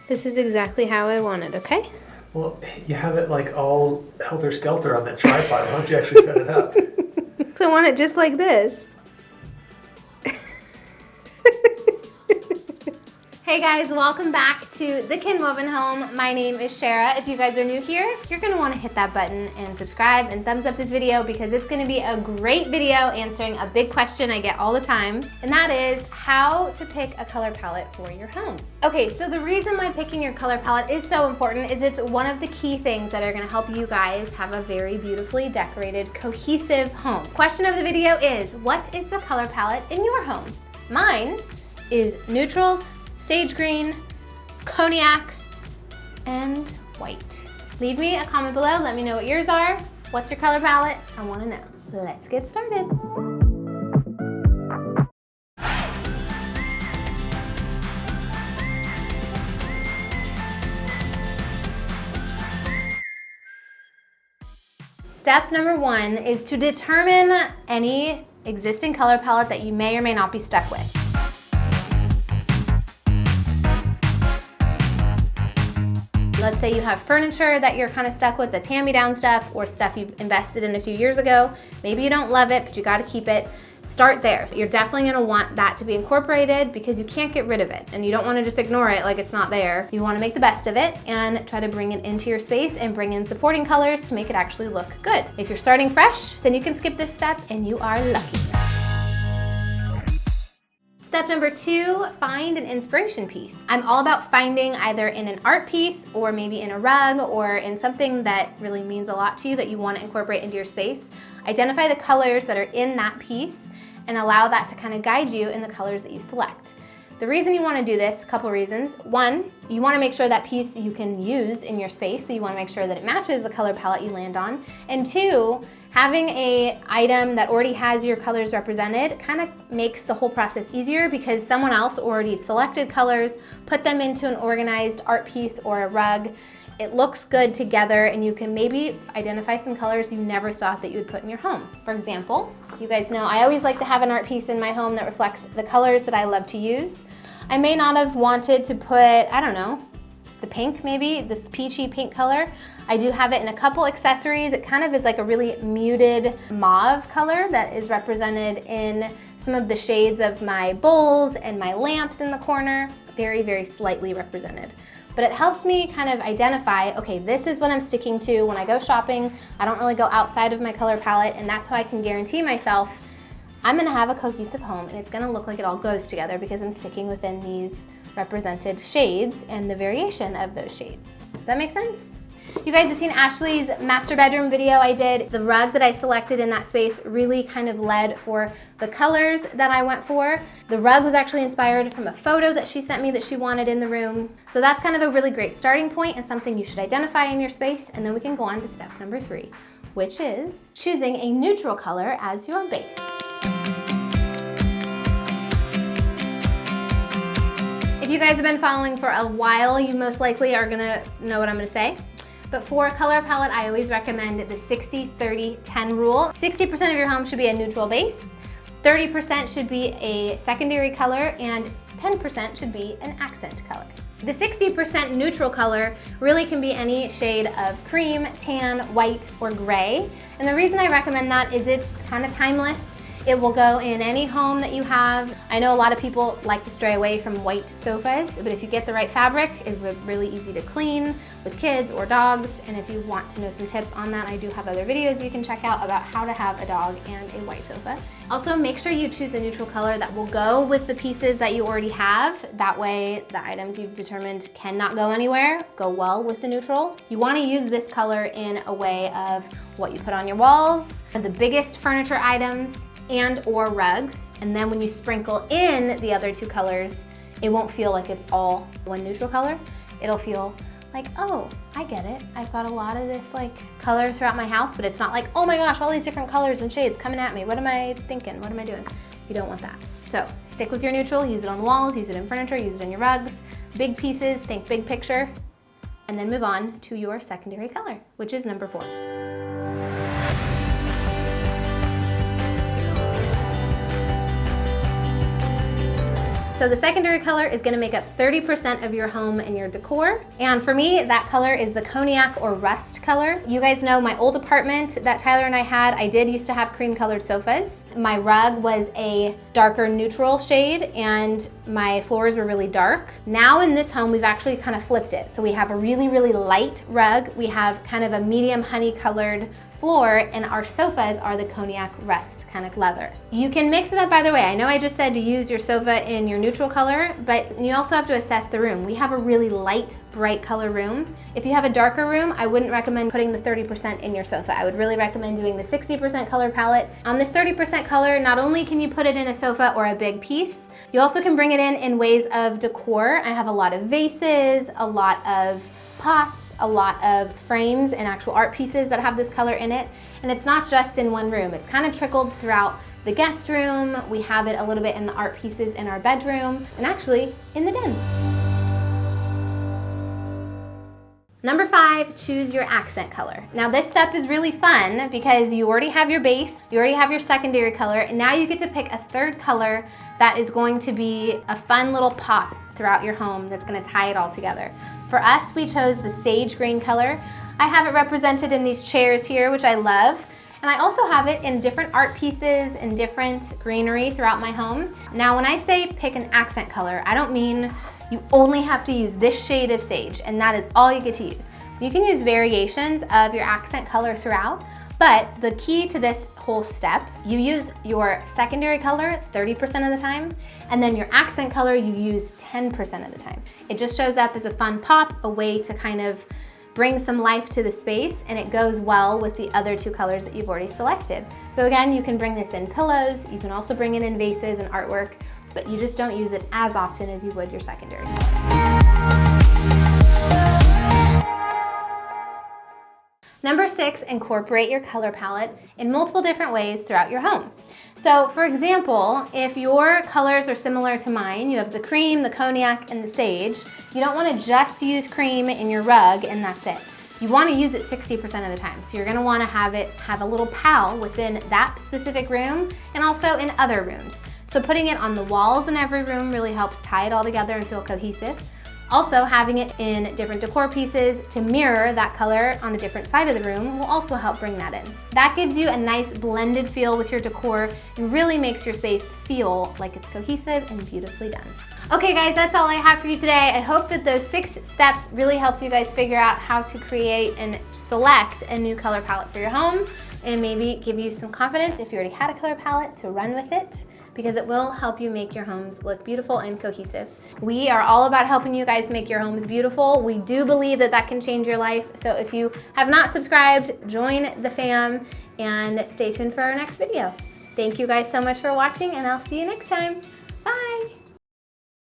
This is exactly how I want it, okay? Well, you have it like all helter-skelter on that tripod. Why don't you actually set it up? So I want it just like this. Hey guys, welcome back to the Kinwoven home. My name is Sharrah. If you guys are new here, you're gonna wanna hit that button and subscribe and thumbs up this video because it's gonna be a great video answering a big question I get all the time, and that is how to pick a color palette for your home. Okay, so the reason why picking your color palette is so important is it's one of the key things that are gonna help you guys have a very beautifully decorated, cohesive home. Question of the video is, what is the color palette in your home? Mine is neutrals, sage green, cognac, and white. Leave me a comment below, let me know what yours are. What's your color palette? I wanna know. Let's get started. Step number one is to determine any existing color palette that you may or may not be stuck with. Let's say you have furniture that you're kind of stuck with, that's hand-me-down stuff or stuff you've invested in a few years ago. Maybe you don't love it, but you gotta keep it. Start there. You're definitely gonna want that to be incorporated because you can't get rid of it and you don't wanna just ignore it like it's not there. You wanna make the best of it and try to bring it into your space and bring in supporting colors to make it actually look good. If you're starting fresh, then you can skip this step and you are lucky. Step number two, find an inspiration piece. I'm all about finding either in an art piece or maybe in a rug or in something that really means a lot to you that you want to incorporate into your space. Identify the colors that are in that piece and allow that to kind of guide you in the colors that you select. The reason you want to do this, a couple reasons. One, you want to make sure that piece you can use in your space, so you want to make sure that it matches the color palette you land on. And two, having an item that already has your colors represented kind of makes the whole process easier because someone else already selected colors, put them into an organized art piece or a rug. It looks good together and you can maybe identify some colors you never thought that you would put in your home. For example, you guys know I always like to have an art piece in my home that reflects the colors that I love to use. I may not have wanted to put, I don't know, the pink maybe, this peachy pink color. I do have it in a couple accessories. It kind of is like a really muted mauve color that is represented in some of the shades of my bowls and my lamps in the corner, very, very slightly represented. But it helps me kind of identify, okay, this is what I'm sticking to when I go shopping. I don't really go outside of my color palette, and that's how I can guarantee myself I'm gonna have a cohesive home and it's gonna look like it all goes together because I'm sticking within these represented shades and the variation of those shades. Does that make sense? You guys have seen Ashley's master bedroom video I did. The rug that I selected in that space really kind of led for the colors that I went for. The rug was actually inspired from a photo that she sent me that she wanted in the room. So that's kind of a really great starting point and something you should identify in your space, and then we can go on to step number three, which is choosing a neutral color as your base. If you guys have been following for a while, you most likely are gonna know what I'm gonna say. But for a color palette, I always recommend the 60-30-10 rule. 60% of your home should be a neutral base, 30% should be a secondary color, and 10% should be an accent color. The 60% neutral color really can be any shade of cream, tan, white, or gray. And the reason I recommend that is it's kind of timeless. It will go in any home that you have. I know a lot of people like to stray away from white sofas, but if you get the right fabric, it's really easy to clean with kids or dogs. And if you want to know some tips on that, I do have other videos you can check out about how to have a dog and a white sofa. Also, make sure you choose a neutral color that will go with the pieces that you already have. That way, the items you've determined cannot go anywhere, go well with the neutral. You want to use this color in a way of what you put on your walls, the biggest furniture items, and or rugs. And then when you sprinkle in the other two colors, it won't feel like it's all one neutral color. It'll feel like, oh, I get it. I've got a lot of this like color throughout my house, but it's not like, oh my gosh, all these different colors and shades coming at me. What am I thinking? What am I doing? You don't want that. So stick with your neutral, use it on the walls, use it in furniture, use it in your rugs. Big pieces, think big picture, and then move on to your secondary color, which is number 4. So the secondary color is gonna make up 30% of your home and your decor. And for me, that color is the cognac or rust color. You guys know my old apartment that Tyler and I had, I did used to have cream colored sofas. My rug was a darker neutral shade and my floors were really dark. Now in this home, we've actually kind of flipped it. So we have a really, really light rug. We have kind of a medium honey colored floor, and our sofas are the cognac rust kind of leather. You can mix it up either way. I know I just said to use your sofa in your neutral color, but you also have to assess the room. We have a really light, bright color room. If you have a darker room, I wouldn't recommend putting the 30% in your sofa. I would really recommend doing the 60% color palette. On this 30% color, not only can you put it in a sofa or a big piece, you also can bring it in ways of decor. I have a lot of vases, a lot of pots, a lot of frames and actual art pieces that have this color in it. And it's not just in one room. It's kind of trickled throughout the guest room. We have it a little bit in the art pieces in our bedroom and actually in the den. Number 5, choose your accent color. Now this step is really fun because you already have your base, you already have your secondary color, and now you get to pick a third color that is going to be a fun little pop throughout your home that's gonna tie it all together. For us, we chose the sage green color. I have it represented in these chairs here, which I love. And I also have it in different art pieces and different greenery throughout my home. Now, when I say pick an accent color, I don't mean you only have to use this shade of sage and that is all you get to use. You can use variations of your accent color throughout, but the key to this whole step, you use your secondary color 30% of the time, and then your accent color you use 10% of the time. It just shows up as a fun pop, a way to kind of bring some life to the space, and it goes well with the other 2 colors that you've already selected. So again, you can bring this in pillows, you can also bring it in vases and artwork, but you just don't use it as often as you would your secondary. Number 6, incorporate your color palette in multiple different ways throughout your home. So for example, if your colors are similar to mine, you have the cream, the cognac, and the sage, you don't want to just use cream in your rug and that's it. You want to use it 60% of the time. So you're going to want to have it have a little pal within that specific room and also in other rooms. So putting it on the walls in every room really helps tie it all together and feel cohesive. Also, having it in different decor pieces to mirror that color on a different side of the room will also help bring that in. That gives you a nice blended feel with your decor and really makes your space feel like it's cohesive and beautifully done. Okay guys, that's all I have for you today. I hope that those 6 steps really helped you guys figure out how to create and select a new color palette for your home and maybe give you some confidence if you already had a color palette to run with it, because it will help you make your homes look beautiful and cohesive. We are all about helping you guys make your homes beautiful. We do believe that that can change your life. So if you have not subscribed, join the fam and stay tuned for our next video. Thank you guys so much for watching and I'll see you next time.